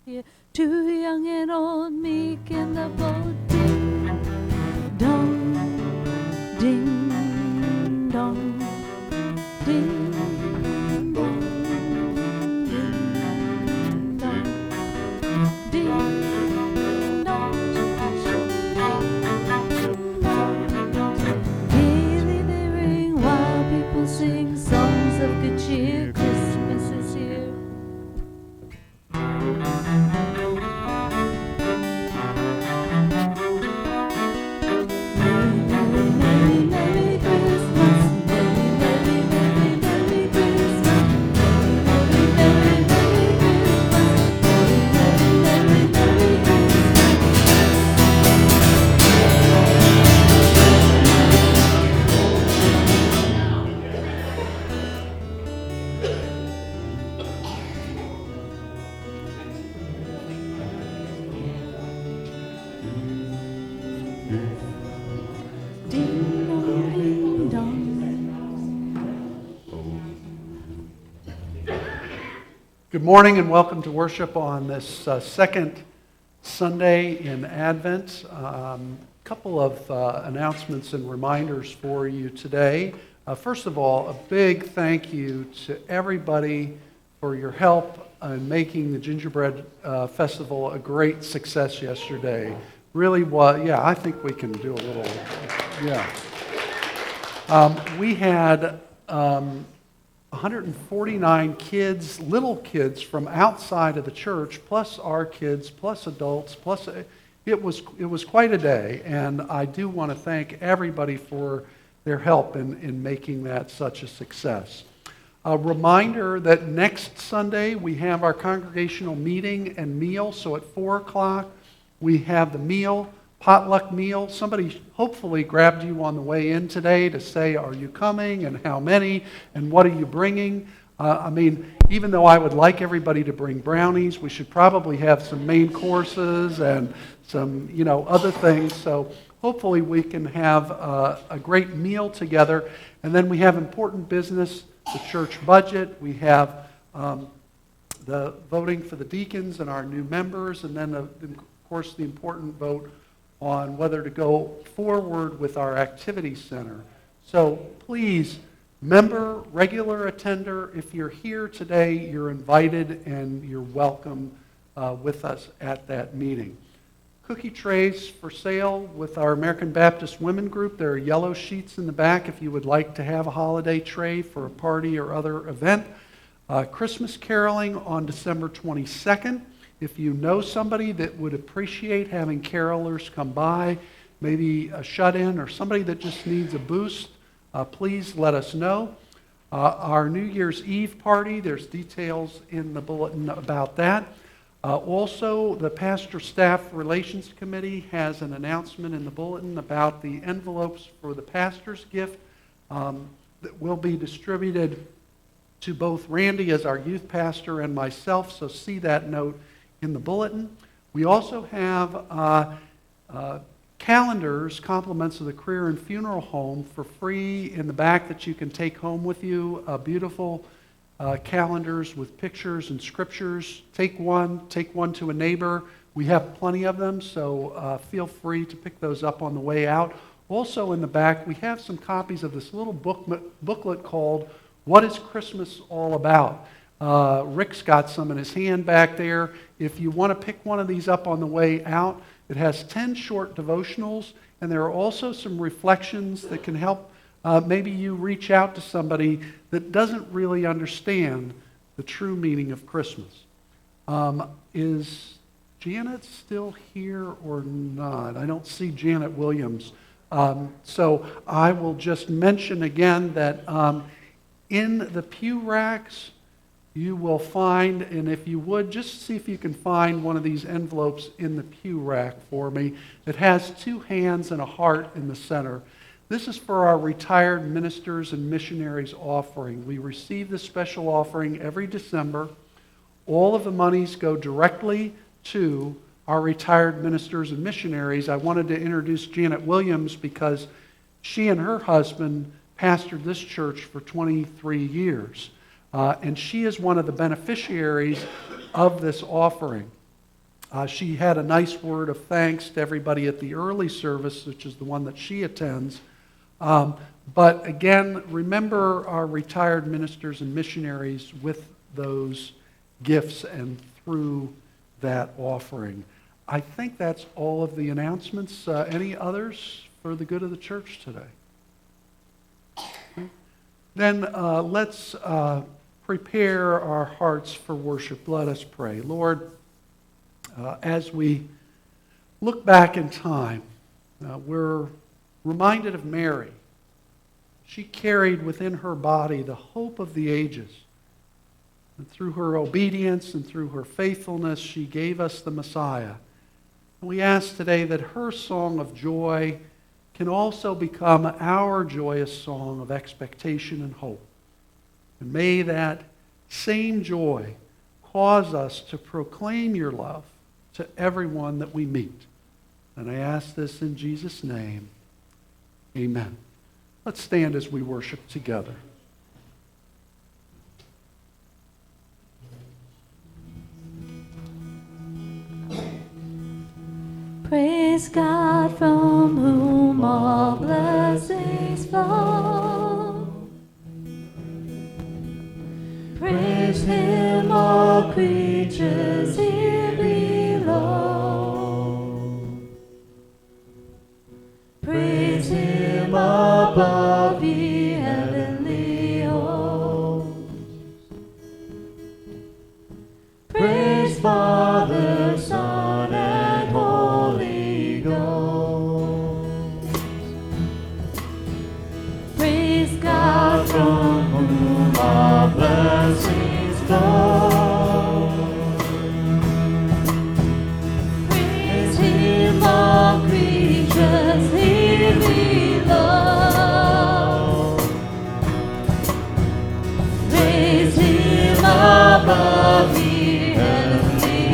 here, too young and old, meek and the bold. Ding dong, ding dong, ding dong, ding dong, ding dong, gaily they ring while people sing songs of good cheer. Christmas is here. Good morning and welcome to worship on this second Sunday in Advent. Couple of announcements and reminders for you today. First of all, a big thank you to everybody for your help in making the Gingerbread Festival a great success yesterday. Really was, yeah, I think we can do a little, yeah. We had 149 kids, little kids from outside of the church, plus our kids, plus adults, plus it was quite a day, and I do want to thank everybody for their help in making that such a success. A reminder that next Sunday we have our congregational meeting and meal, so at 4 o'clock we have the meal, potluck meal. Somebody hopefully grabbed you on the way in today to say, are you coming and how many and what are you bringing? Even though I would like everybody to bring brownies, we should probably have some main courses and some, other things. So hopefully we can have a great meal together. And then we have important business, the church budget. We have the voting for the deacons and our new members. And then, of course, the important vote on whether to go forward with our activity center. So please, member, regular attender, if you're here today, you're invited and you're welcome with us at that meeting. Cookie trays for sale with our American Baptist Women Group. There are yellow sheets in the back if you would like to have a holiday tray for a party or other event. Christmas caroling on December 22nd. If you know somebody that would appreciate having carolers come by, maybe a shut-in or somebody that just needs a boost, please let us know. Our New Year's Eve party, there's details in the bulletin about that. Also, the Pastor Staff Relations Committee has an announcement in the bulletin about the envelopes for the pastor's gift that will be distributed to both Randy as our youth pastor and myself, so see that note in the bulletin. We also have calendars, compliments of the Career and Funeral Home for free in the back that you can take home with you. Beautiful calendars with pictures and scriptures. Take one to a neighbor. We have plenty of them, so feel free to pick those up on the way out. Also in the back, we have some copies of this little booklet called What is Christmas All About? Rick's got some in his hand back there. If you want to pick one of these up on the way out, it has 10 short devotionals, and there are also some reflections that can help maybe you reach out to somebody that doesn't really understand the true meaning of Christmas. Is Janet still here or not? I don't see Janet Williams. So I will just mention again that in the pew racks, you will find, and if you would, just see if you can find one of these envelopes in the pew rack for me that has two hands and a heart in the center. This is for our retired ministers and missionaries offering. We receive this special offering every December. All of the monies go directly to our retired ministers and missionaries. I wanted to introduce Janet Williams because she and her husband pastored this church for 23 years. And she is one of the beneficiaries of this offering. She had a nice word of thanks to everybody at the early service, which is the one that she attends. But again, remember our retired ministers and missionaries with those gifts and through that offering. I think that's all of the announcements. Any others for the good of the church today? Then let's prepare our hearts for worship. Let us pray. Lord, as we look back in time, we're reminded of Mary. She carried within her body the hope of the ages. And through her obedience and through her faithfulness, she gave us the Messiah. And we ask today that her song of joy can also become our joyous song of expectation and hope. And may that same joy cause us to proclaim your love to everyone that we meet. And I ask this in Jesus' name. Amen. Let's stand as we worship together. Praise God from whom all blessings flow. Praise Him, all creatures here below. Praise Him above, ye heavenly hosts. Praise Father, Son, and Holy Ghost. Praise God from whom all blessings flow. Praise Him, all creatures here below. Praise Him above, ye heavenly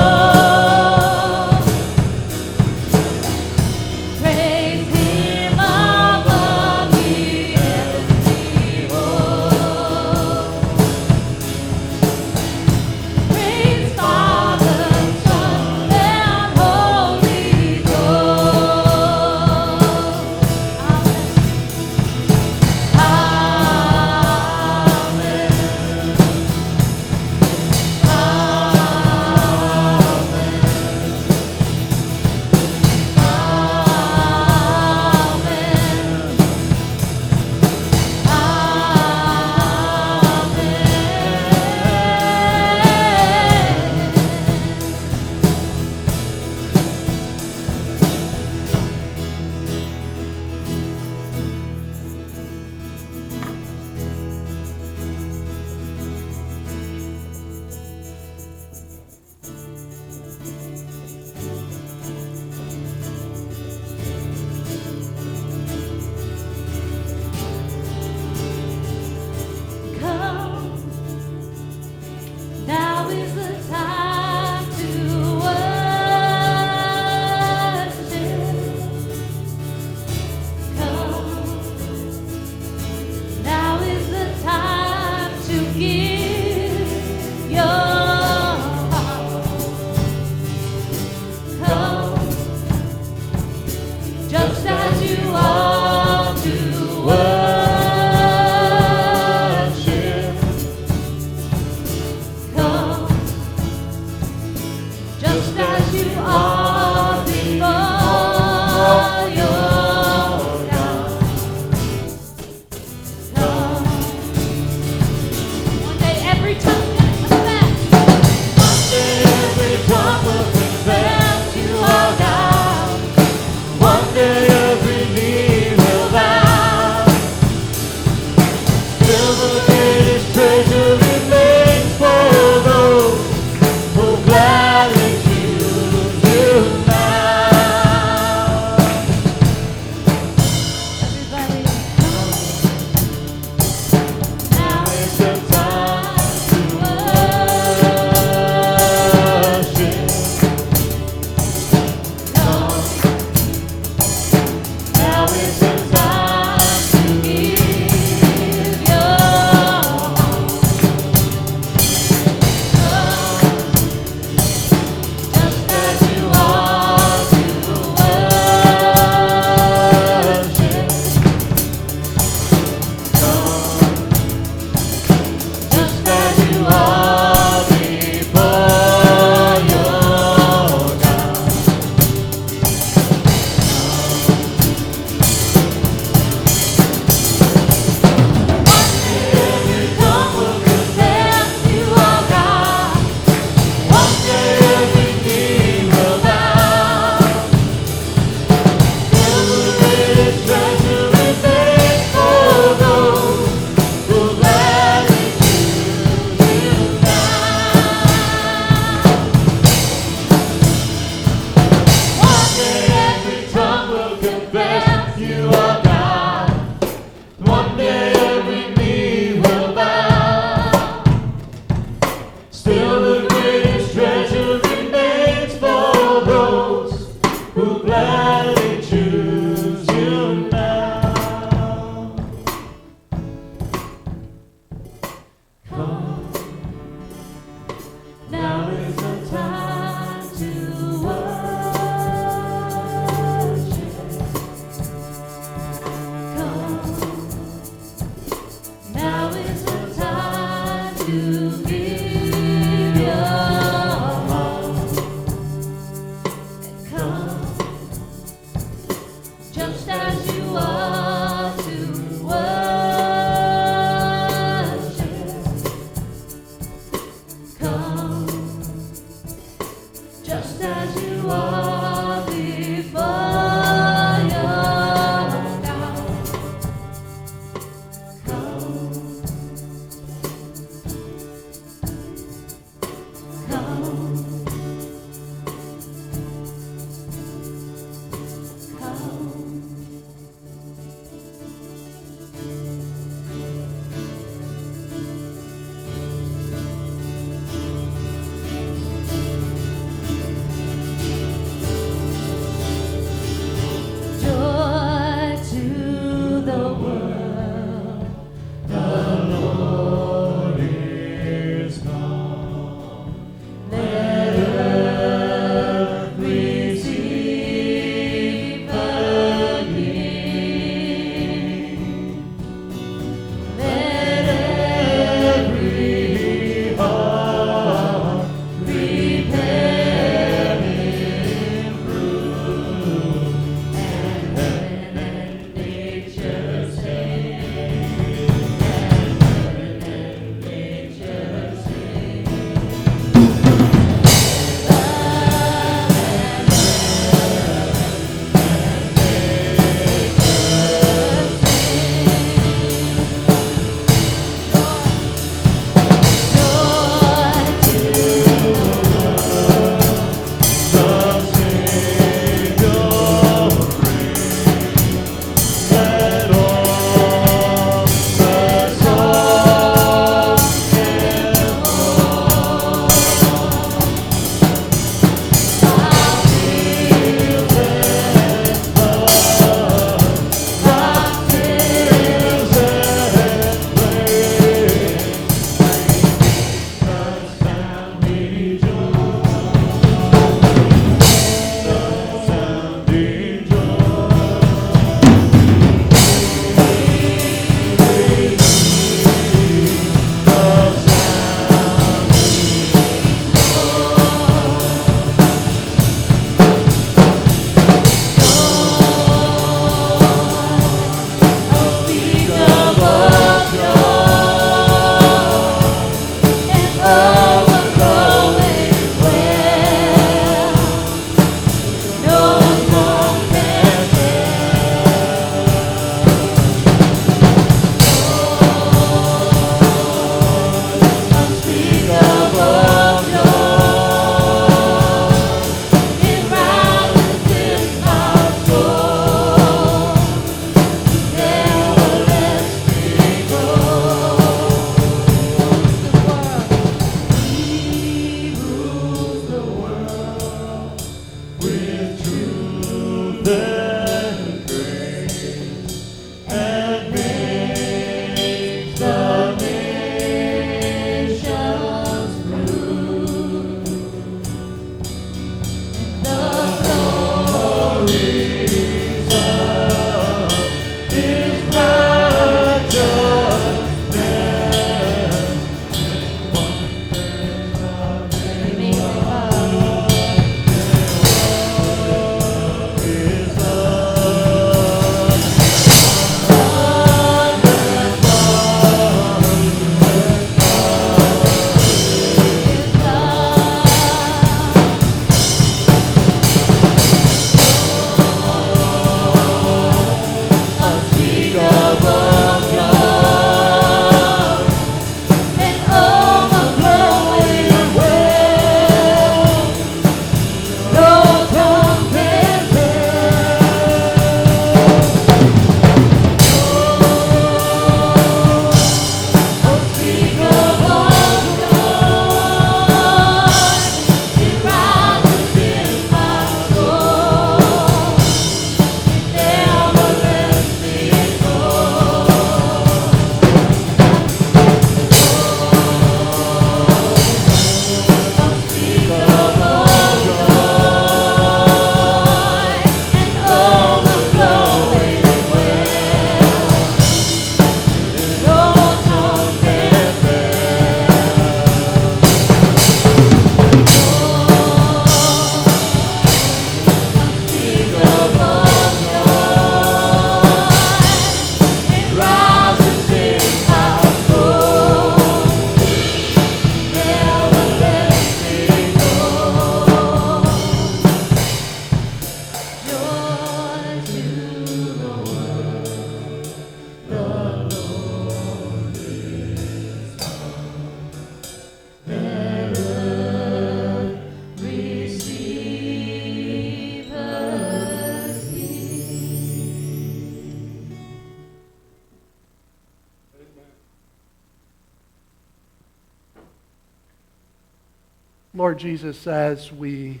Lord Jesus, as we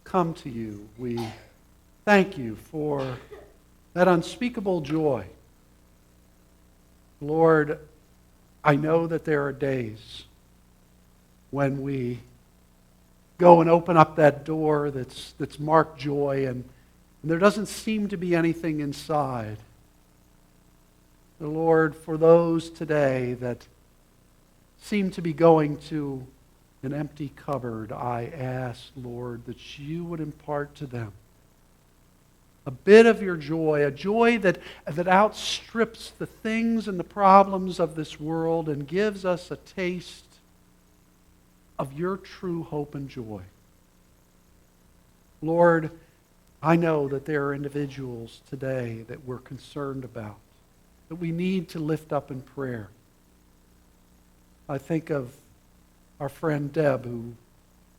come to you, we thank you for that unspeakable joy. Lord, I know that there are days when we go and open up that door that's marked joy, and there doesn't seem to be anything inside. Lord, for those today that seem to be going to an empty cupboard, I ask, Lord, that you would impart to them a bit of your joy, a joy that outstrips the things and the problems of this world and gives us a taste of your true hope and joy. Lord, I know that there are individuals today that we're concerned about, that we need to lift up in prayer. I think of our friend Deb, who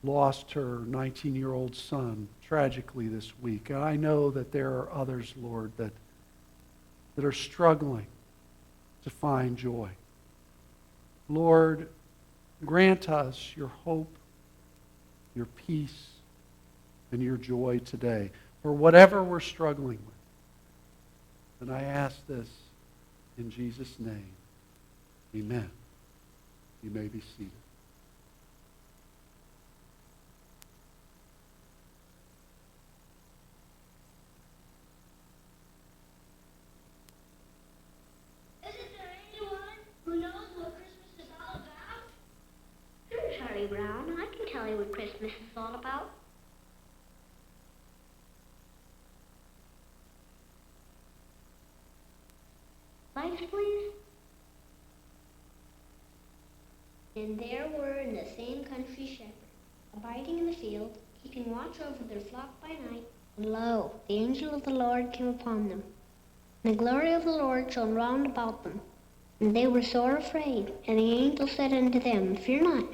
lost her 19-year-old son tragically this week. And I know that there are others, Lord, that are struggling to find joy. Lord, grant us your hope, your peace, and your joy today for whatever we're struggling with. And I ask this in Jesus' name. Amen. You may be seated. Isn't there anyone who knows what Christmas is all about? Sure, Charlie Brown. I can tell you what Christmas is all about. Lights, please. And there were in the same country shepherds, abiding in the field, keeping watch over their flock by night. And lo, the angel of the Lord came upon them. And the glory of the Lord shone round about them. And they were sore afraid. And the angel said unto them, Fear not,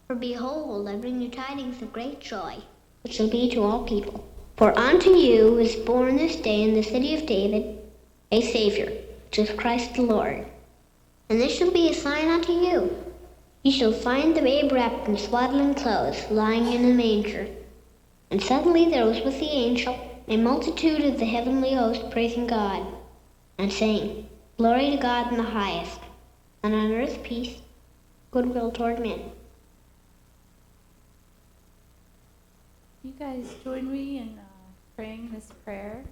for behold, I bring you tidings of great joy, which shall be to all people. For unto you is born this day in the city of David a Savior, which is Christ the Lord. And this shall be a sign unto you. Ye shall find the babe wrapped in swaddling clothes, lying in a manger. And suddenly there was with the angel a multitude of the heavenly host praising God, and saying, Glory to God in the highest, and on earth peace, goodwill toward men. You guys join me in praying this prayer.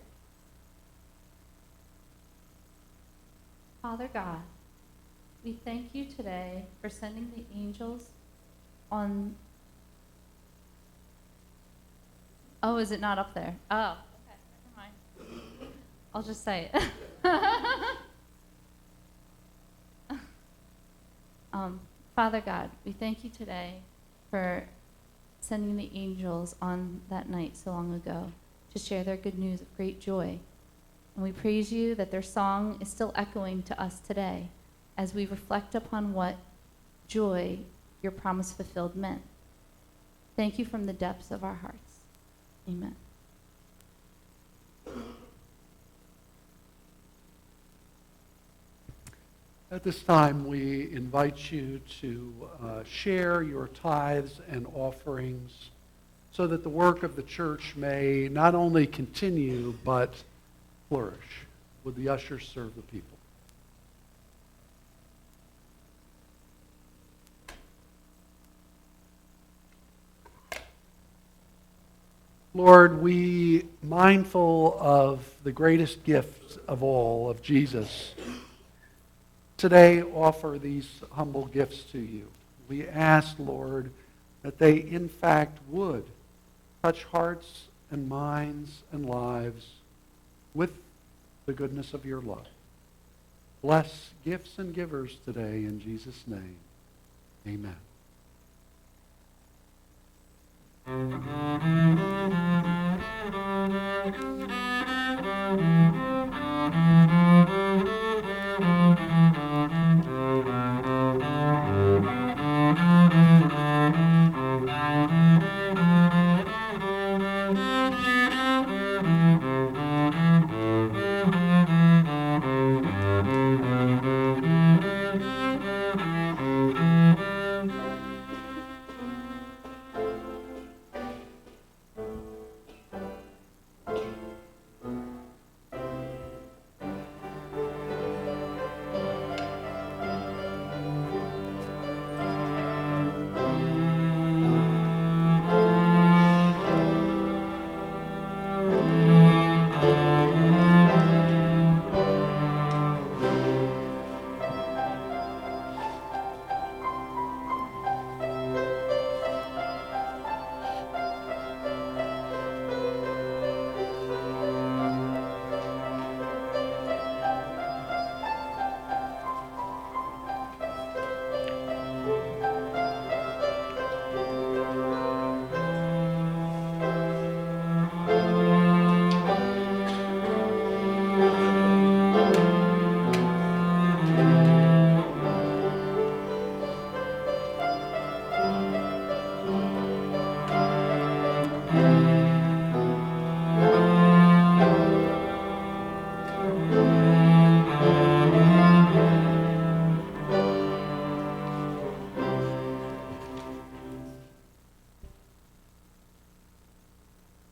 Father God, we thank you today for sending the angels on... Oh, is it not up there? Oh, okay, never mind. I'll just say it. Father God, we thank you today for sending the angels on that night so long ago to share their good news of great joy. And we praise you that their song is still echoing to us today as we reflect upon what joy your promise fulfilled meant. Thank you from the depths of our hearts. Amen. At this time, we invite you to share your tithes and offerings so that the work of the church may not only continue, but flourish. Would the ushers serve the people? Lord, we, mindful of the greatest gift of all, of Jesus, today offer these humble gifts to you. We ask, Lord, that they in fact would touch hearts and minds and lives with the goodness of your love. Bless gifts and givers today in Jesus' name. Amen.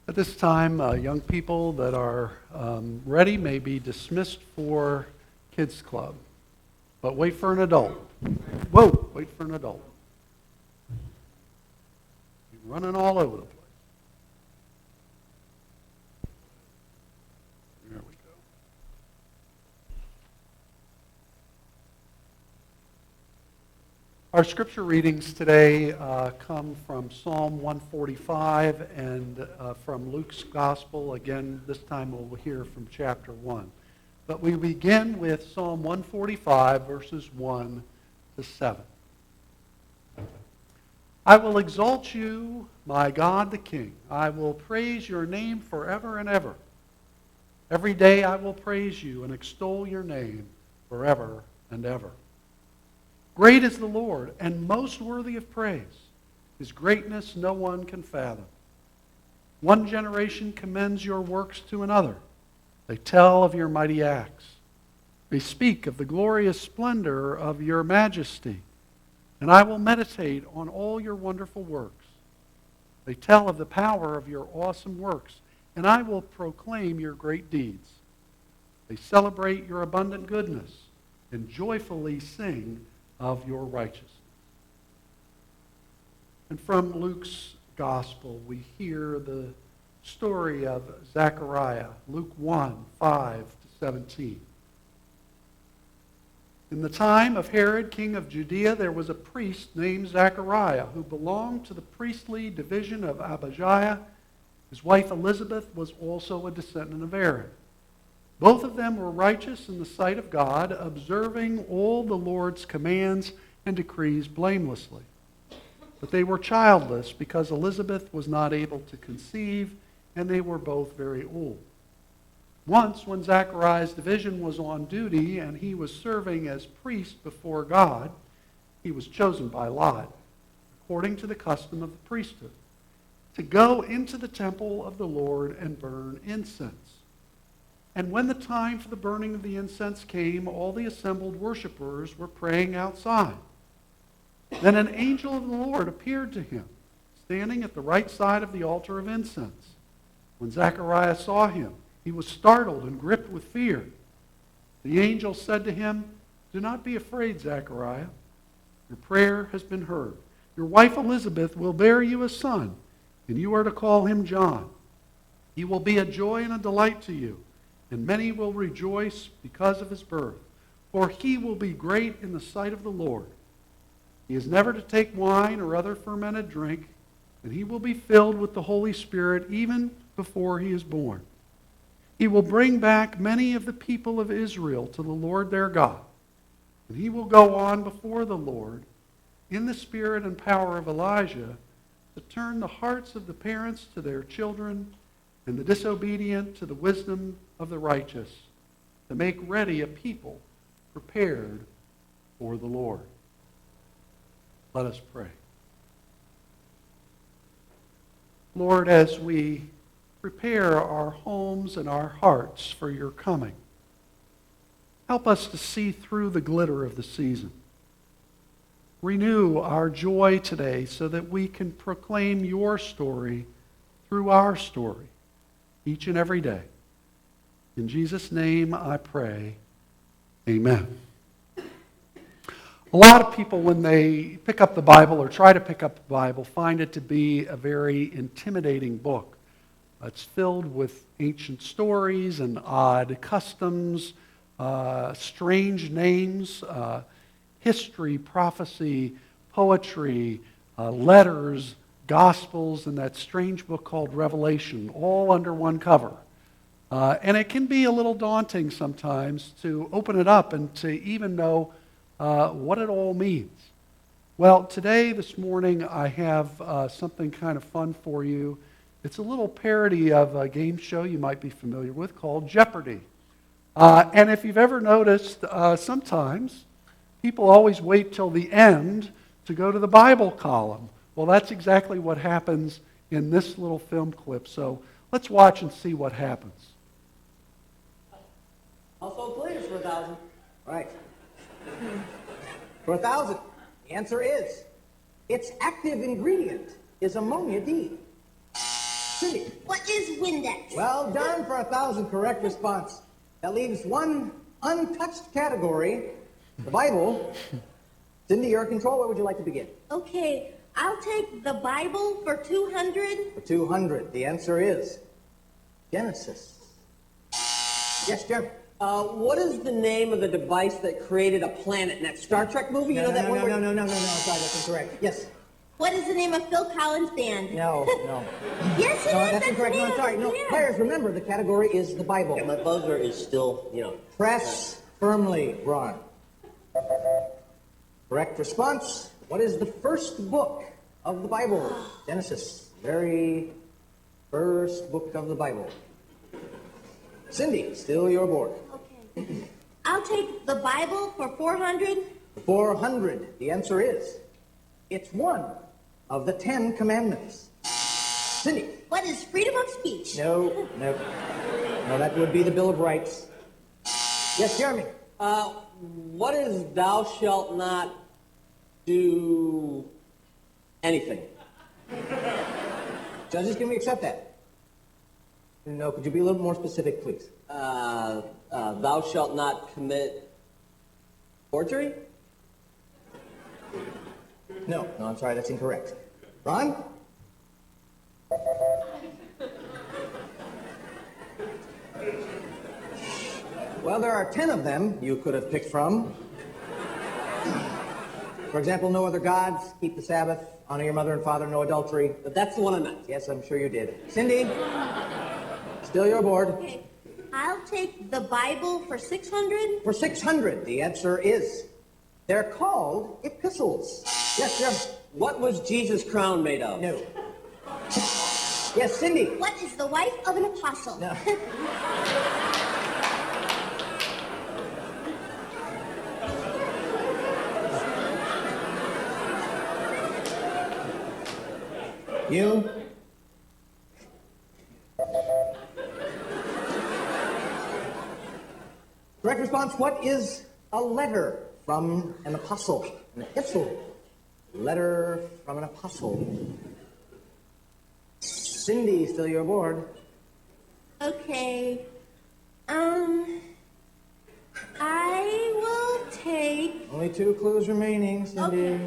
At this time, young people that are ready may be dismissed for Kids Club. But wait for an adult. Whoa, wait for an adult. You're running all over the place. There we go. Our scripture readings today come from Psalm 145 and from Luke's Gospel. Again, this time we'll hear from chapter 1. But we begin with Psalm 145, verses 1 to 7. I will exalt you, my God the King. I will praise your name forever and ever. Every day I will praise you and extol your name forever and ever. Great is the Lord, and most worthy of praise. His greatness no one can fathom. One generation commends your works to another. They tell of your mighty acts. They speak of the glorious splendor of your majesty. And I will meditate on all your wonderful works. They tell of the power of your awesome works, and I will proclaim your great deeds. They celebrate your abundant goodness and joyfully sing of your righteousness. And from Luke's Gospel, we hear the story of Zechariah, Luke 1, 5 to 17. In the time of Herod, king of Judea, there was a priest named Zechariah who belonged to the priestly division of Abijah. His wife Elizabeth was also a descendant of Aaron. Both of them were righteous in the sight of God, observing all the Lord's commands and decrees blamelessly. But they were childless because Elizabeth was not able to conceive, and they were both very old. Once, when Zechariah's division was on duty and he was serving as priest before God, he was chosen by Lot, according to the custom of the priesthood, to go into the temple of the Lord and burn incense. And when the time for the burning of the incense came, all the assembled worshipers were praying outside. Then an angel of the Lord appeared to him, standing at the right side of the altar of incense. When Zechariah saw him, he was startled and gripped with fear. The angel said to him, "Do not be afraid, Zechariah. Your prayer has been heard. Your wife Elizabeth will bear you a son, and you are to call him John. He will be a joy and a delight to you, and many will rejoice because of his birth, for he will be great in the sight of the Lord. He is never to take wine or other fermented drink, and he will be filled with the Holy Spirit even before he is born. He will bring back many of the people of Israel to the Lord their God, and he will go on before the Lord in the spirit and power of Elijah to turn the hearts of the parents to their children and the disobedient to the wisdom of the righteous, to make ready a people prepared for the Lord." Let us pray. Lord, as we prepare our homes and our hearts for your coming, help us to see through the glitter of the season. Renew our joy today so that we can proclaim your story through our story each and every day. In Jesus' name I pray, amen. A lot of people, when they pick up the Bible or try to pick up the Bible, find it to be a very intimidating book. It's filled with ancient stories and odd customs, strange names, history, prophecy, poetry, letters, gospels, and that strange book called Revelation, all under one cover. And it can be a little daunting sometimes to open it up and to even know what it all means. Well, this morning, I have something kind of fun for you. It's a little parody of a game show you might be familiar with called Jeopardy! And if you've ever noticed, sometimes people always wait till the end to go to the Bible column. Well, that's exactly what happens in this little film clip. So let's watch and see what happens. for 1,000. Right. For 1,000, the answer is, its active ingredient is ammonia D. Cindy. What is Windex? Well done for 1,000, correct response. That leaves one untouched category, the Bible. Cindy, you're in control. Where would you like to begin? Okay, I'll take the Bible for 200. For 200, the answer is Genesis. Yes, Jeremy. What is the name of the device that created a planet in that Star Trek movie? You know that one? No, sorry, that's incorrect. Yes. What is the name of Phil Collins' band? No. Yes, it No, is. that's incorrect. No, I'm sorry. No, Yeah. players, remember, the category is the Bible. Yeah, my buzzer is still, Press firmly, Ron. Correct response. What is the first book of the Bible? Genesis. Very first book of the Bible. Cindy, still your board. Okay. I'll take the Bible for 400. 400. The answer is, it's one of the 10 commandments. Cindy. What is freedom of speech? No, that would be the Bill of Rights. Yes, Jeremy. What is thou shalt not do anything? Judges, can we accept that? No, could you be a little more specific, please? Thou shalt not commit forgery? No, I'm sorry, that's incorrect. Ron? Well, there are 10 of them you could have picked from. For example, no other gods, keep the Sabbath, honor your mother and father, no adultery. But that's the one I meant. Yes, I'm sure you did. Cindy, still your board. Okay. I'll take the Bible for 600. For 600, the answer is, they're called epistles. Yes, Jim. What was Jesus' crown made of? No. Yes, Cindy. What is the wife of an apostle? No. You? Correct response, what is a letter from an apostle? An epistle. Letter from an apostle. Cindy, still your board. Okay. I will take... Only 2 clues remaining, Cindy.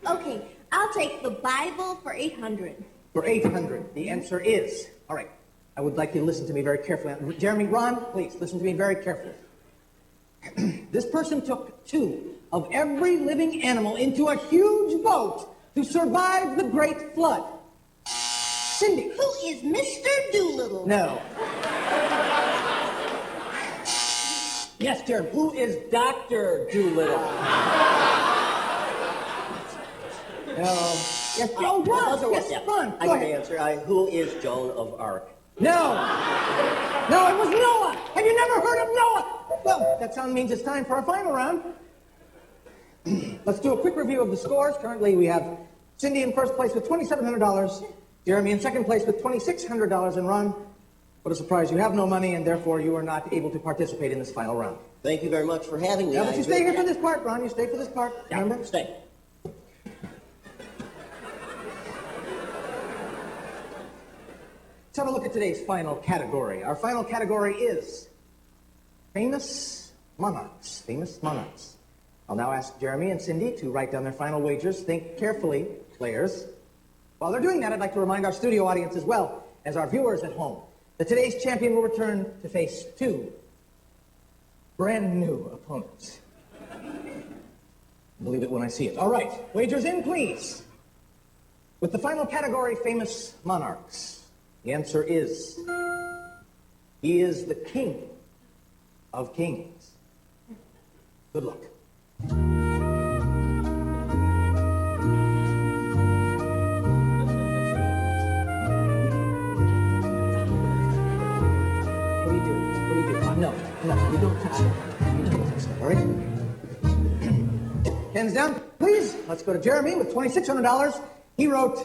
Okay, I'll take the Bible for 800. For 800, the answer is, all right, I would like you to listen to me very carefully. Jeremy, Ron, please, listen to me very carefully. This person took 2 of every living animal into a huge boat to survive the Great Flood. Cindy. Who is Mr. Doolittle? No. Yes, Jeremy. Who is Dr. Doolittle? No. Yes, oh, Ron. Yes, Ron. I Go got the ahead. answer. Who is Joan of Arc? No. No, it was Noah. Have you never heard of Noah? Well, that sound means it's time for our final round. Let's do a quick review of the scores. Currently, we have Cindy in first place with $2,700, Jeremy in second place with $2,600, and Ron, what a surprise, you have no money, and therefore you are not able to participate in this final round. Thank you very much for having me. Yeah, but you stay here for this part, Ron. You stay for this part. Yeah, Remember? stay. Let's have a look at today's final category. Our final category is famous monarchs. Famous monarchs. I'll now ask Jeremy and Cindy to write down their final wagers. Think carefully, players. While they're doing that, I'd like to remind our studio audience as well as our viewers at home that today's champion will return to face 2 brand new opponents. Believe it when I see it. All right, wagers in, please. With the final category, famous monarchs, the answer is, he is the king of kings. Good luck. What do you do? No, you don't touch it. You don't touch it, all right? Hands down, please. Let's go to Jeremy with $2,600. He wrote,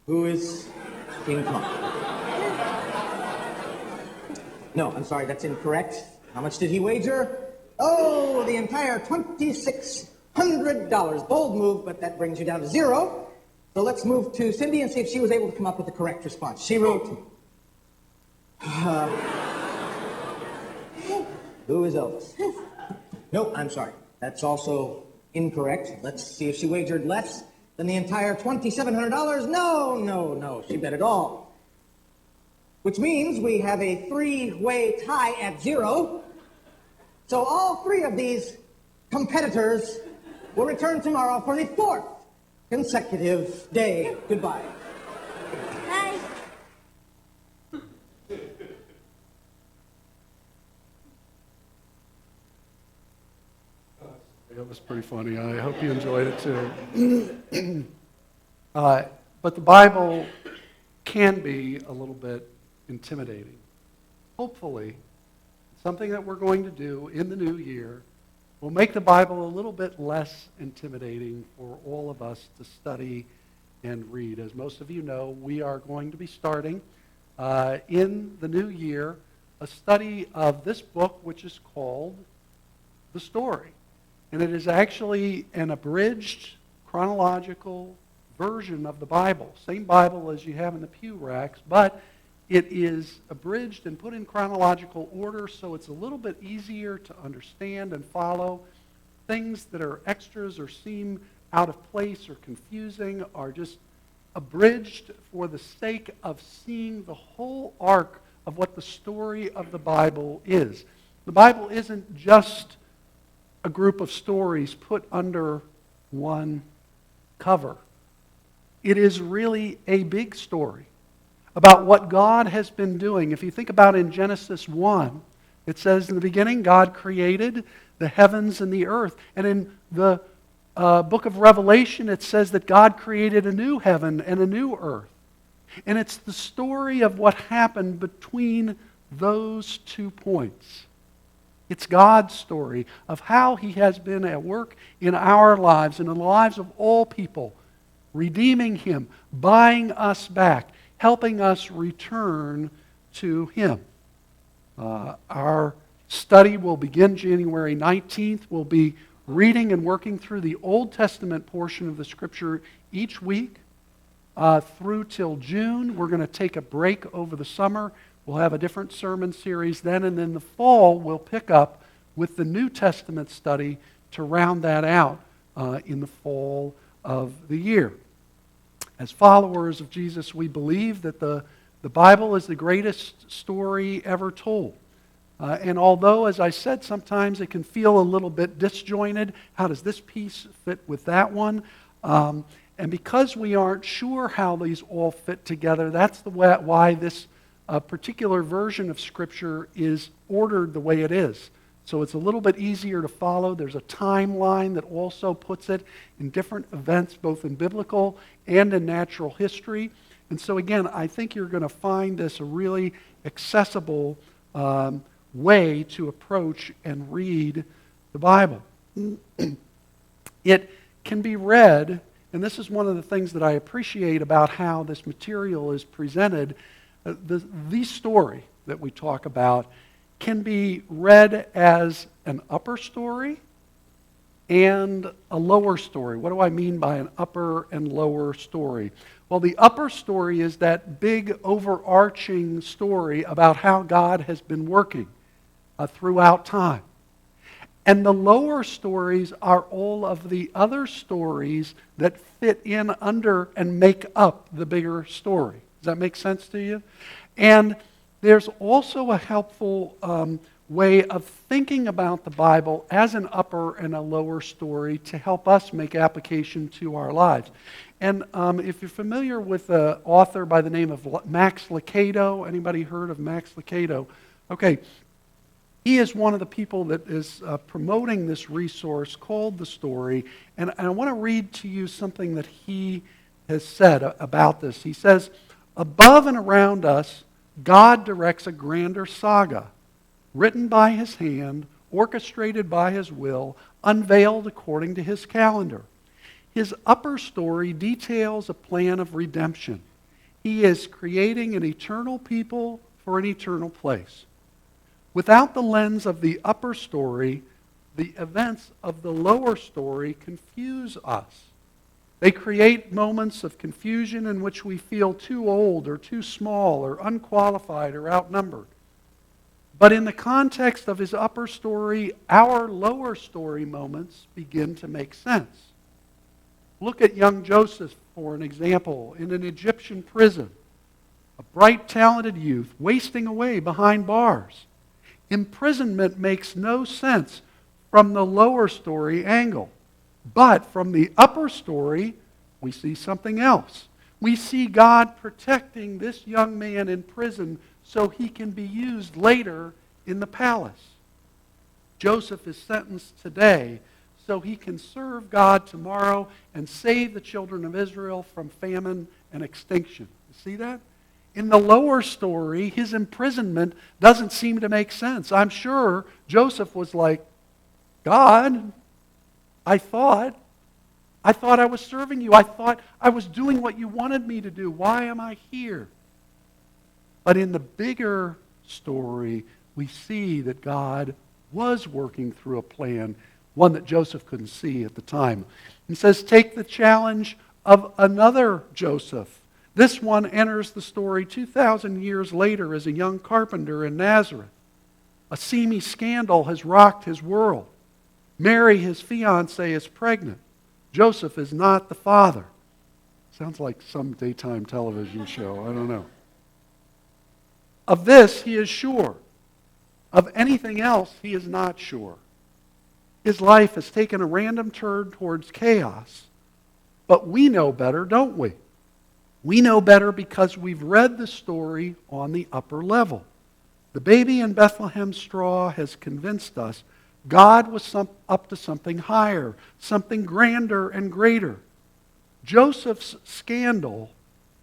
who is King Kong? No, I'm sorry, that's incorrect. How much did he wager? Oh, the entire $2,600. Bold move, but that brings you down to zero. So let's move to Cindy and see if she was able to come up with the correct response. She wrote, who is Elvis? Nope, I'm sorry. That's also incorrect. Let's see if she wagered less than the entire $2,700. No, she bet it all. Which means we have a three-way tie at zero. So all three of these competitors will return tomorrow for the fourth consecutive day. Goodbye. Bye. It was pretty funny. I hope you enjoyed it too. But the Bible can be a little bit intimidating. Hopefully, something that we're going to do in the new year will make the Bible a little bit less intimidating for all of us to study and read. As most of you know, we are going to be starting in the new year a study of this book, which is called The Story. And it is actually an abridged chronological version of the Bible. Same Bible as you have in the pew racks, but it is abridged and put in chronological order, so it's a little bit easier to understand and follow. Things that are extras or seem out of place or confusing are just abridged for the sake of seeing the whole arc of what the story of the Bible is. The Bible isn't just a group of stories put under one cover. It is really a big story about what God has been doing. If you think about in Genesis 1, it says in the beginning, God created the heavens and the earth. And in the book of Revelation, it says that God created a new heaven and a new earth. And it's the story of what happened between those 2 points. It's God's story of how He has been at work in our lives and in the lives of all people, redeeming Him, buying us back, helping us return to Him. Our study will begin January 19th. We'll be reading and working through the Old Testament portion of the Scripture each week through till June. We're going to take a break over the summer. We'll have a different sermon series then, and then the fall we'll pick up with the New Testament study to round that out in the fall of the year. As followers of Jesus, we believe that the Bible is the greatest story ever told. And although, as I said, sometimes it can feel a little bit disjointed, how does this piece fit with that one? And because we aren't sure how these all fit together, that's why this particular version of Scripture is ordered the way it is. So it's a little bit easier to follow. There's a timeline that also puts it in different events, both in biblical and in natural history. And so again, I think you're going to find this a really accessible way to approach and read the Bible. It can be read, and this is one of the things that I appreciate about how this material is presented. The story that we talk about can be read as an upper story and a lower story. What do I mean by an upper and lower story? Well, the upper story is that big overarching story about how God has been working throughout time. And the lower stories are all of the other stories that fit in under and make up the bigger story. Does that make sense to you? And there's also a helpful way of thinking about the Bible as an upper and a lower story to help us make application to our lives. And if you're familiar with an author by the name of Max Lucado, anybody heard of Max Lucado? Okay, he is one of the people that is promoting this resource called The Story. And I want to read to you something that he has said about this. He says, "Above and around us, God directs a grander saga, written by His hand, orchestrated by His will, unveiled according to His calendar. His upper story details a plan of redemption. He is creating an eternal people for an eternal place. Without the lens of the upper story, the events of the lower story confuse us. They create moments of confusion in which we feel too old or too small or unqualified or outnumbered. But in the context of his upper story, our lower story moments begin to make sense. Look at young Joseph, for an example, in an Egyptian prison. A bright, talented youth wasting away behind bars. Imprisonment makes no sense from the lower story angle. But from the upper story, we see something else. We see God protecting this young man in prison so he can be used later in the palace. Joseph is sentenced today so he can serve God tomorrow and save the children of Israel from famine and extinction. You see that? In the lower story, his imprisonment doesn't seem to make sense. I'm sure Joseph was like, God, I thought I was serving you. I thought I was doing what you wanted me to do. Why am I here? But in the bigger story, we see that God was working through a plan, one that Joseph couldn't see at the time. He says, take the challenge of another Joseph. This one enters the story 2,000 years later as a young carpenter in Nazareth. A seamy scandal has rocked his world. Mary, his fiancée, is pregnant. Joseph is not the father. Sounds like some daytime television show. I don't know. Of this, he is sure. Of anything else, he is not sure. His life has taken a random turn towards chaos. But we know better, don't we? We know better because we've read the story on the upper level. The baby in Bethlehem straw has convinced us God was up to something higher, something grander and greater. Joseph's scandal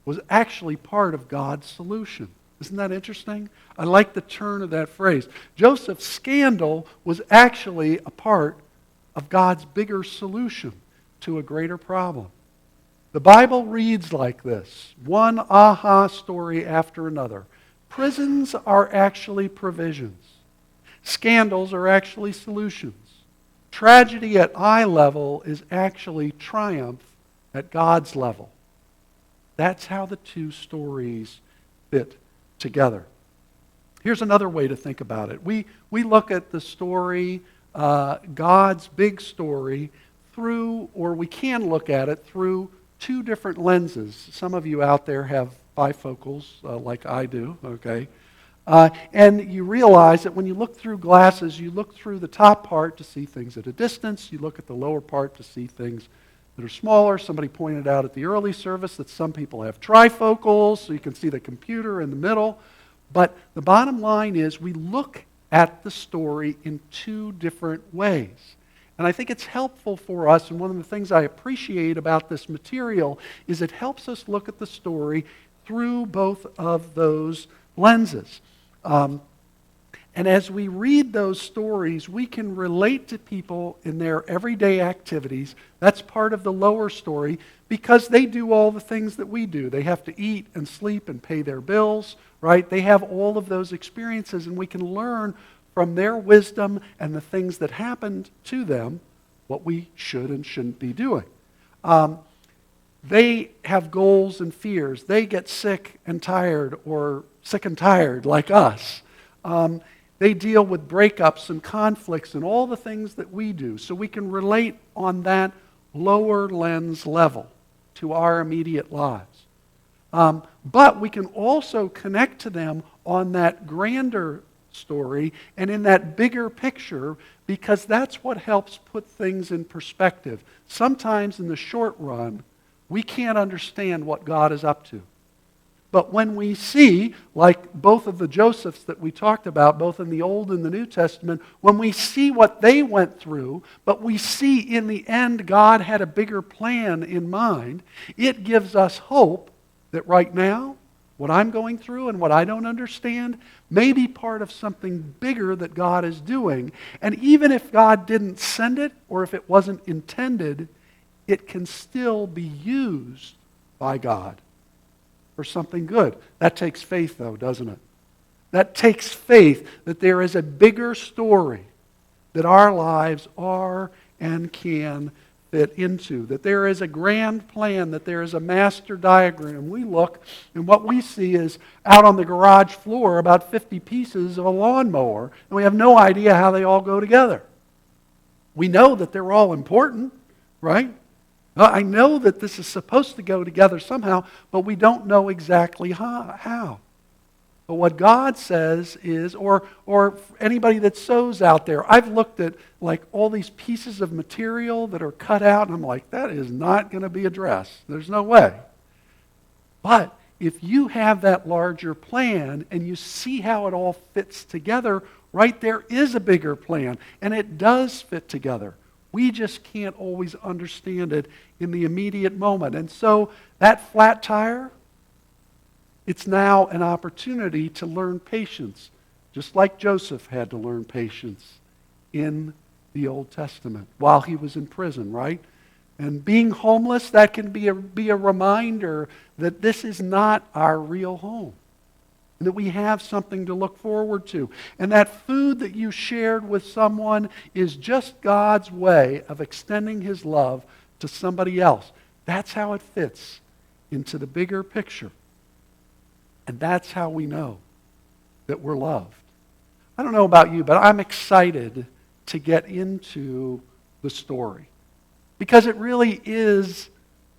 was actually part of God's solution. Isn't that interesting? I like the turn of that phrase. Joseph's scandal was actually a part of God's bigger solution to a greater problem. The Bible reads like this, one aha story after another. Prisons are actually provisions. Scandals are actually solutions. Tragedy at eye level is actually triumph at God's level. That's how the two stories fit together. Here's another way to think about it. We look at the story, God's big story, through, or we can look at it through two different lenses. Some of you out there have bifocals like I do, okay? And you realize that when you look through glasses, you look through the top part to see things at a distance. You look at the lower part to see things that are smaller. Somebody pointed out at the early service that some people have trifocals, so you can see the computer in the middle. But the bottom line is we look at the story in two different ways. And I think it's helpful for us, and one of the things I appreciate about this material is it helps us look at the story through both of those lenses. And as we read those stories, we can relate to people in their everyday activities. That's part of the lower story because they do all the things that we do. They have to eat and sleep and pay their bills, right? They have all of those experiences, and we can learn from their wisdom and the things that happened to them what we should and shouldn't be doing. They have goals and fears. They get sick and tired, or sick and tired like us. They deal with breakups and conflicts and all the things that we do. So we can relate on that lower lens level to our immediate lives. But we can also connect to them on that grander story and in that bigger picture, because that's what helps put things in perspective. Sometimes in the short run, we can't understand what God is up to. But when we see, like both of the Josephs that we talked about, both in the Old and the New Testament, when we see what they went through, but we see in the end God had a bigger plan in mind, it gives us hope that right now, what I'm going through and what I don't understand may be part of something bigger that God is doing. And even if God didn't send it, or if it wasn't intended, it can still be used by God for something good. That takes faith, though, doesn't it? That takes faith that there is a bigger story that our lives are and can fit into, that there is a grand plan, that there is a master diagram. We look, and what we see is out on the garage floor about 50 pieces of a lawnmower, and we have no idea how they all go together. We know that they're all important, right? I know that this is supposed to go together somehow, but we don't know exactly how. But what God says is, or anybody that sews out there, I've looked at like all these pieces of material that are cut out, and I'm like, that is not going to be a dress. There's no way. But if you have that larger plan and you see how it all fits together, right, there is a bigger plan, and it does fit together. We just can't always understand it in the immediate moment. And so that flat tire, it's now an opportunity to learn patience, just like Joseph had to learn patience in the Old Testament while he was in prison, right? And being homeless, that can be a reminder that this is not our real home, and that we have something to look forward to. And that food that you shared with someone is just God's way of extending his love to somebody else. That's how it fits into the bigger picture. And that's how we know that we're loved. I don't know about you, but I'm excited to get into the story, because it really is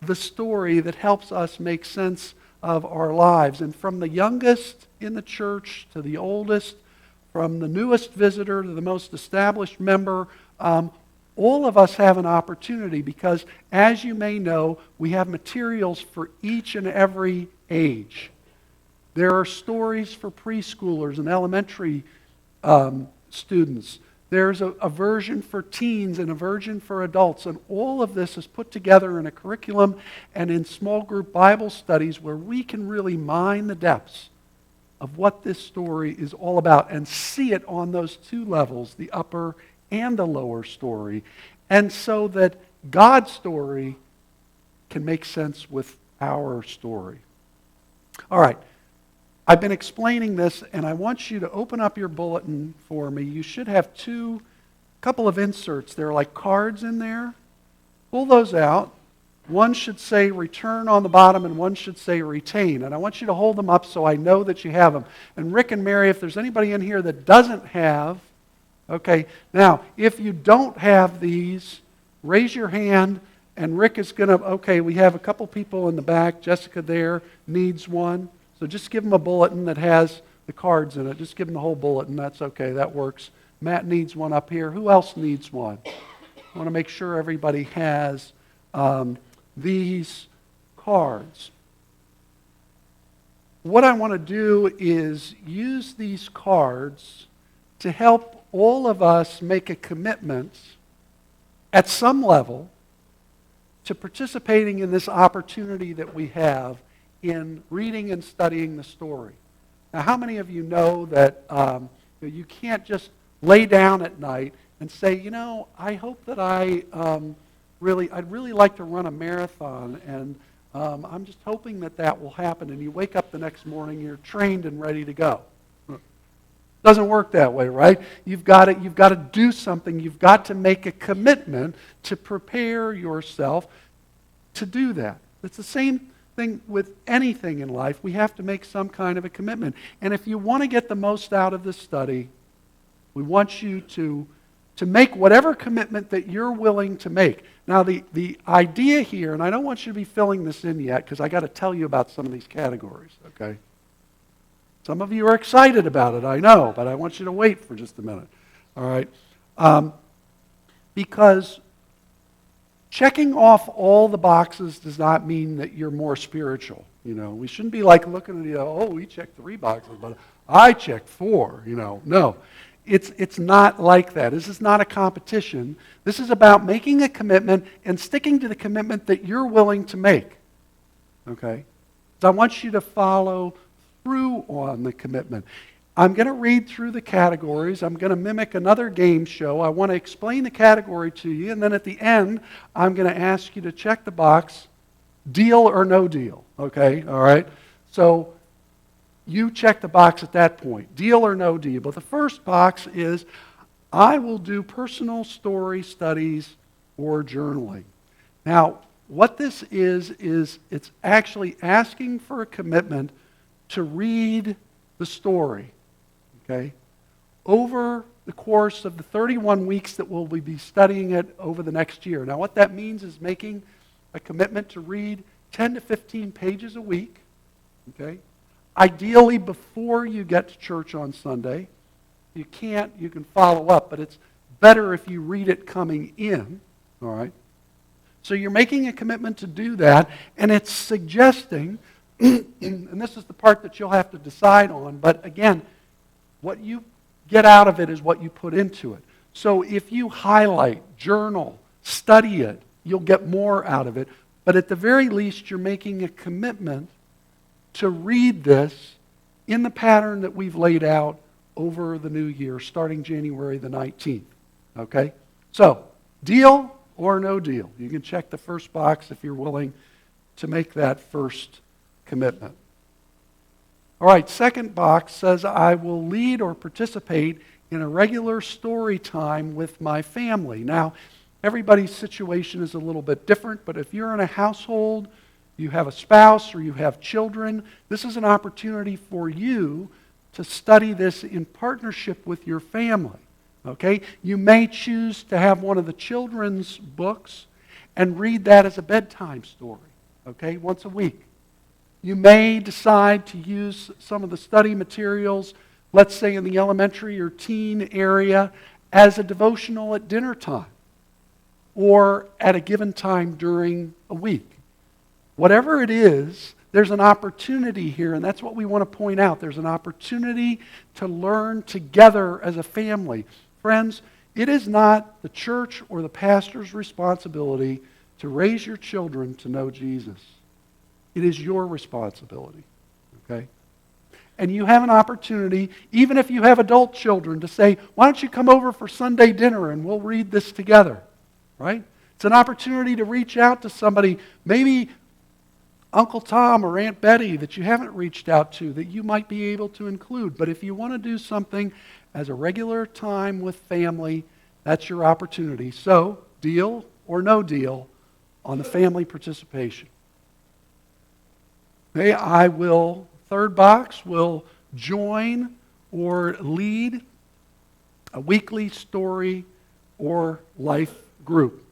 the story that helps us make sense of our lives. And from the youngest in the church to the oldest, from the newest visitor to the most established member, all of us have an opportunity, because as you may know, we have materials for each and every age. There are stories for preschoolers and elementary students. There's a version for teens and a version for adults. And all of this is put together in a curriculum and in small group Bible studies where we can really mine the depths of what this story is all about and see it on those two levels, the upper and the lower story. And so that God's story can make sense with our story. All right. I've been explaining this, and I want you to open up your bulletin for me. You should have couple of inserts. There are like cards in there. Pull those out. One should say return on the bottom, and one should say retain. And I want you to hold them up so I know that you have them. And Rick and Mary, if there's anybody in here that doesn't have, okay. Now, if you don't have these, raise your hand, and Rick is going to, okay, we have a couple people in the back. Jessica there needs one. So just give them a bulletin that has the cards in it. Just give them the whole bulletin. That's okay. That works. Matt needs one up here. Who else needs one? I want to make sure everybody has these cards. What I want to do is use these cards to help all of us make a commitment at some level to participating in this opportunity that we have in reading and studying the story. Now, how many of you know that you can't just lay down at night and say, I hope that I'd really like to run a marathon, and I'm just hoping that will happen, and you wake up the next morning, you're trained and ready to go. Doesn't work that way, right? You've got to do something. You've got to make a commitment to prepare yourself to do that. It's the same thing with anything in life. We have to make some kind of a commitment. And if you want to get the most out of this study, we want you to make whatever commitment that you're willing to make. Now, the idea here, and I don't want you to be filling this in yet, because I got to tell you about some of these categories, okay? Some of you are excited about it, I know, but I want you to wait for just a minute, all right? Because checking off all the boxes does not mean that you're more spiritual. We shouldn't be like looking at we checked 3 boxes, but I checked 4. No, it's not like that. This is not a competition. This is about making a commitment and sticking to the commitment that you're willing to make. Okay, so I want you to follow through on the commitment. I'm going to read through the categories. I'm going to mimic another game show. I want to explain the category to you, and then at the end, I'm going to ask you to check the box, deal or no deal. Okay? All right? So you check the box at that point, deal or no deal. But the first box is, I will do personal story studies or journaling. Now, what this is it's actually asking for a commitment to read the story, okay, over the course of the 31 weeks that we'll be studying it over the next year. Now, what that means is making a commitment to read 10 to 15 pages a week, okay, ideally before you get to church on Sunday. You can't, you can follow up, but it's better if you read it coming in, all right? So you're making a commitment to do that, and it's suggesting, and this is the part that you'll have to decide on, but again, what you get out of it is what you put into it. So if you highlight, journal, study it, you'll get more out of it, but at the very least, you're making a commitment to read this in the pattern that we've laid out over the new year, starting January the 19th. Okay? So, deal or no deal? You can check the first box if you're willing to make that first commitment. All right, second box says, I will lead or participate in a regular story time with my family. Now, everybody's situation is a little bit different, but if you're in a household, you have a spouse or you have children, this is an opportunity for you to study this in partnership with your family. Okay? You may choose to have one of the children's books and read that as a bedtime story, okay, once a week. You may decide to use some of the study materials, let's say in the elementary or teen area, as a devotional at dinner time or at a given time during a week. Whatever it is, there's an opportunity here, and that's what we want to point out. There's an opportunity to learn together as a family. Friends, it is not the church or the pastor's responsibility to raise your children to know Jesus. It is your responsibility, okay? And you have an opportunity, even if you have adult children, to say, why don't you come over for Sunday dinner and we'll read this together, right? It's an opportunity to reach out to somebody, maybe Uncle Tom or Aunt Betty that you haven't reached out to that you might be able to include. But if you want to do something as a regular time with family, that's your opportunity. So, deal or no deal on the family participation. Okay, I will, third box, will join or lead a weekly story or life group.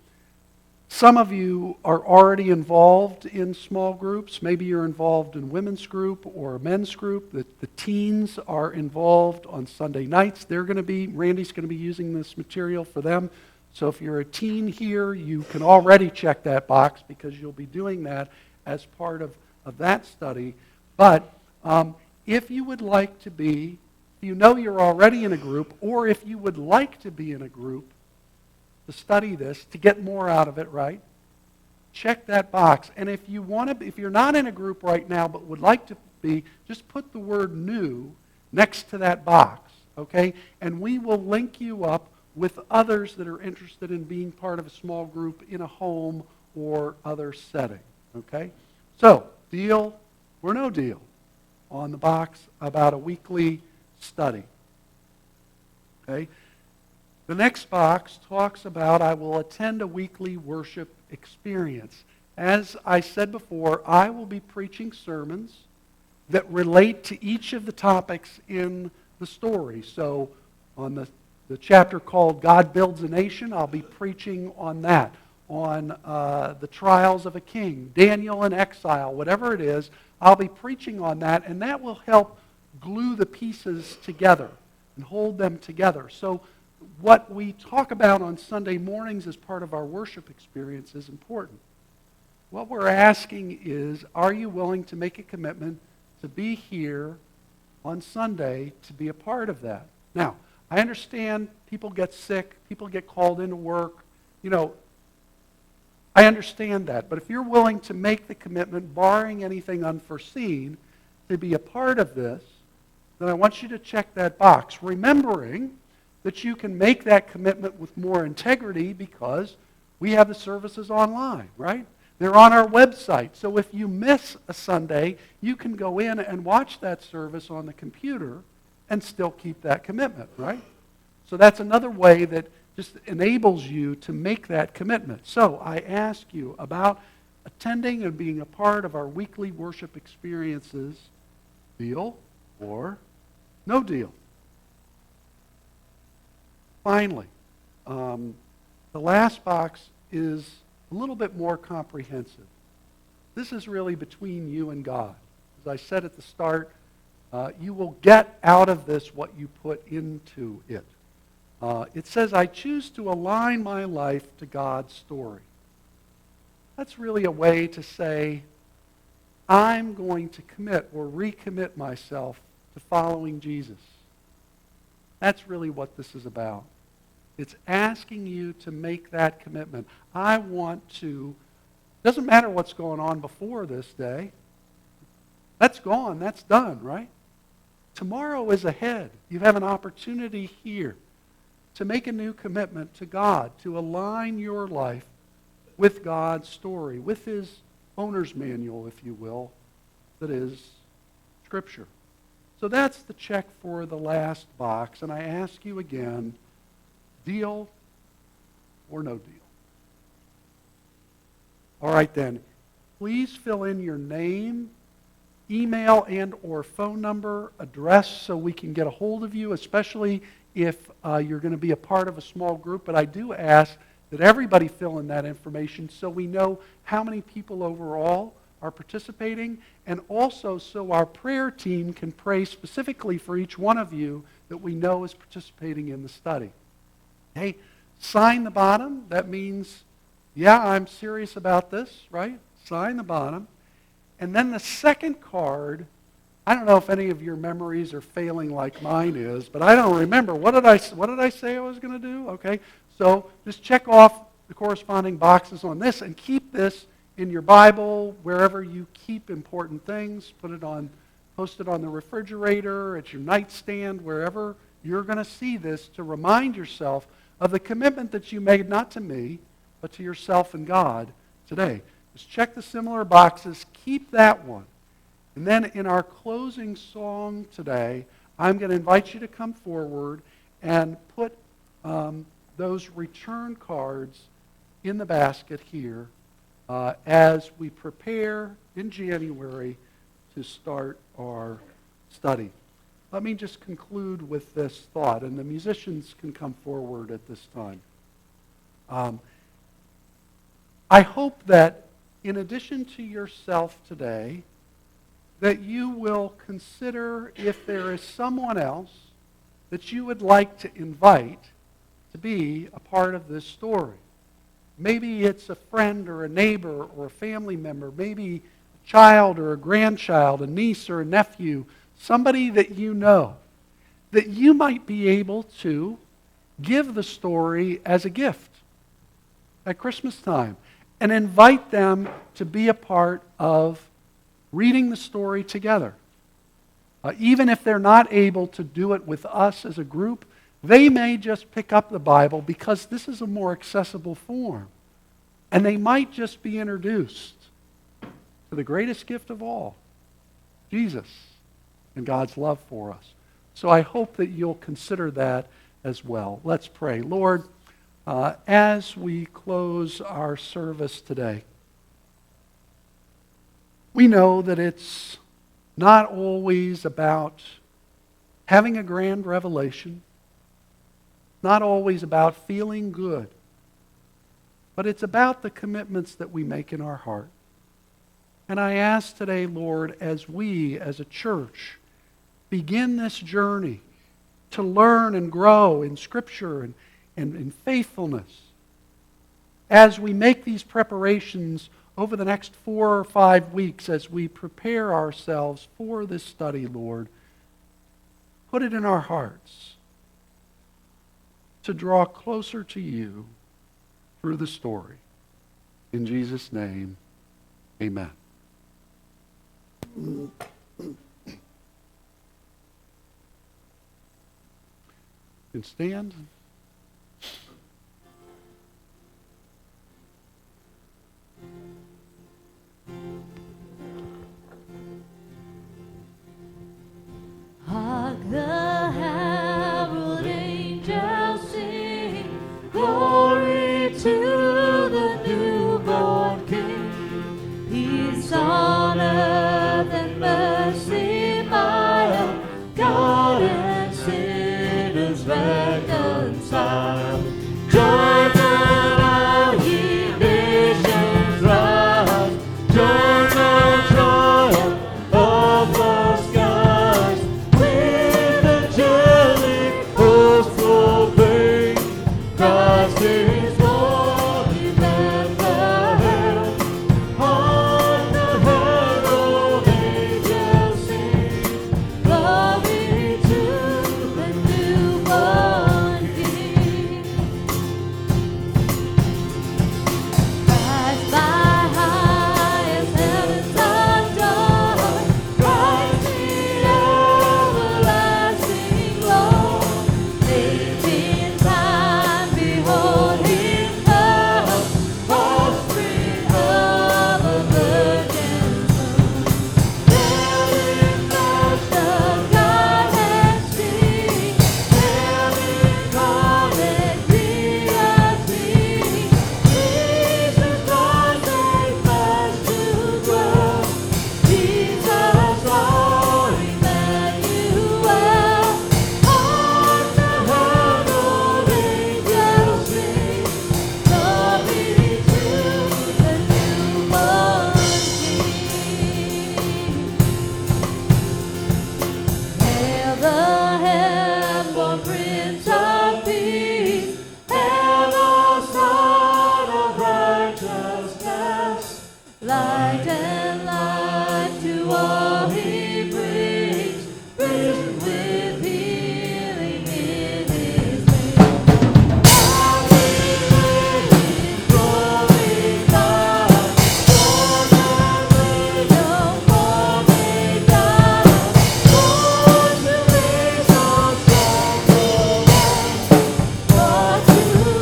Some of you are already involved in small groups. Maybe you're involved in women's group or a men's group. The teens are involved on Sunday nights. Randy's going to be using this material for them. So if you're a teen here, you can already check that box because you'll be doing that as part of that study. But if you would like to be, you know you're already in a group, or if you would like to be in a group, to study this, to get more out of it, right? Check that box. And if you're not in a group right now but would like to be, just put the word new next to that box, okay? And we will link you up with others that are interested in being part of a small group in a home or other setting, okay? So, deal or no deal on the box about a weekly study, okay? The next box talks about, I will attend a weekly worship experience. As I said before, I will be preaching sermons that relate to each of the topics in the story. So on the chapter called God Builds a Nation, I'll be preaching on that. On the trials of a king, Daniel in exile, whatever it is, I'll be preaching on that, and that will help glue the pieces together and hold them together. So what we talk about on Sunday mornings as part of our worship experience is important. What we're asking is, are you willing to make a commitment to be here on Sunday to be a part of that? Now, I understand people get sick, people get called into work. I understand that. But if you're willing to make the commitment, barring anything unforeseen, to be a part of this, then I want you to check that box, remembering that you can make that commitment with more integrity because we have the services online, right? They're on our website. So if you miss a Sunday, you can go in and watch that service on the computer and still keep that commitment, right? So that's another way that just enables you to make that commitment. So I ask you about attending and being a part of our weekly worship experiences. Deal or no deal? Finally, the last box is a little bit more comprehensive. This is really between you and God. As I said at the start, you will get out of this what you put into it. It says, I choose to align my life to God's story. That's really a way to say, I'm going to commit or recommit myself to following Jesus. That's really what this is about. It's asking you to make that commitment. I want to, doesn't matter what's going on before this day. That's gone, that's done, right? Tomorrow is ahead. You have an opportunity here to make a new commitment to God, to align your life with God's story, with His owner's manual, if you will, that is Scripture. So that's the check for the last box, and I ask you again, deal or no deal? All right then, please fill in your name, email and or phone number, address, so we can get a hold of you, especially if you're going to be a part of a small group. But I do ask that everybody fill in that information so we know how many people overall are participating, and also so our prayer team can pray specifically for each one of you that we know is participating in the study. Hey, sign the bottom. That means, yeah, I'm serious about this, right? Sign the bottom. And then the second card, I don't know if any of your memories are failing like mine is, but I don't remember. What did I say I was going to do? Okay, so just check off the corresponding boxes on this and keep this in your Bible, wherever you keep important things. Post it on the refrigerator, at your nightstand, wherever you're going to see this, to remind yourself of the commitment that you made, not to me, but to yourself and God today. Just check the similar boxes, keep that one. And then in our closing song today, I'm going to invite you to come forward and put those return cards in the basket here as we prepare in January to start our study. Let me just conclude with this thought, and the musicians can come forward at this time. I hope that in addition to yourself today, that you will consider if there is someone else that you would like to invite to be a part of this story. Maybe it's a friend or a neighbor or a family member, maybe a child or a grandchild, a niece or a nephew, somebody that you know, that you might be able to give the story as a gift at Christmas time and invite them to be a part of reading the story together. Even if they're not able to do it with us as a group, they may just pick up the Bible because this is a more accessible form. And they might just be introduced to the greatest gift of all, Jesus and God's love for us. So I hope that you'll consider that as well. Let's pray. Lord, as we close our service today, we know that it's not always about having a grand revelation, not always about feeling good, but it's about the commitments that we make in our heart. And I ask today, Lord, as we as a church begin this journey to learn and grow in Scripture and in faithfulness, as we make these preparations over the next 4 or 5 weeks, as we prepare ourselves for this study, Lord, put it in our hearts to draw closer to you through the story. In Jesus' name, amen. And stand. Christ is born in Bethlehem. Hark the herald angels sing, glory to the newborn King. Christ by highest heavens adored, Christ in everlasting Lord. Faith in time, behold Him come, offspring of a virgin womb. There in flesh the Godhead sing, heaven incarnate deity. Jesus Christ made flesh to dwell. Jesus our Emmanuel. Hark the herald angels sing, glory to the newborn King. Hail the heaven-born Prince of Peace, hail the Son of righteousness. Light and life to all He brings, risen with healing in His wings. Happy reigning, glory God, born and reign, no more may die. Born to raise on sorrowful life, born to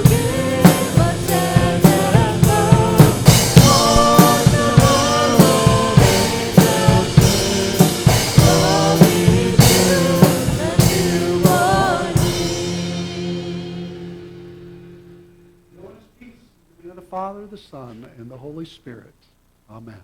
give us shelter and love. Born the herald angels sing, glory to the newborn King. Go in peace. In the name of the Father, the Son, and the Holy Spirit. Amen.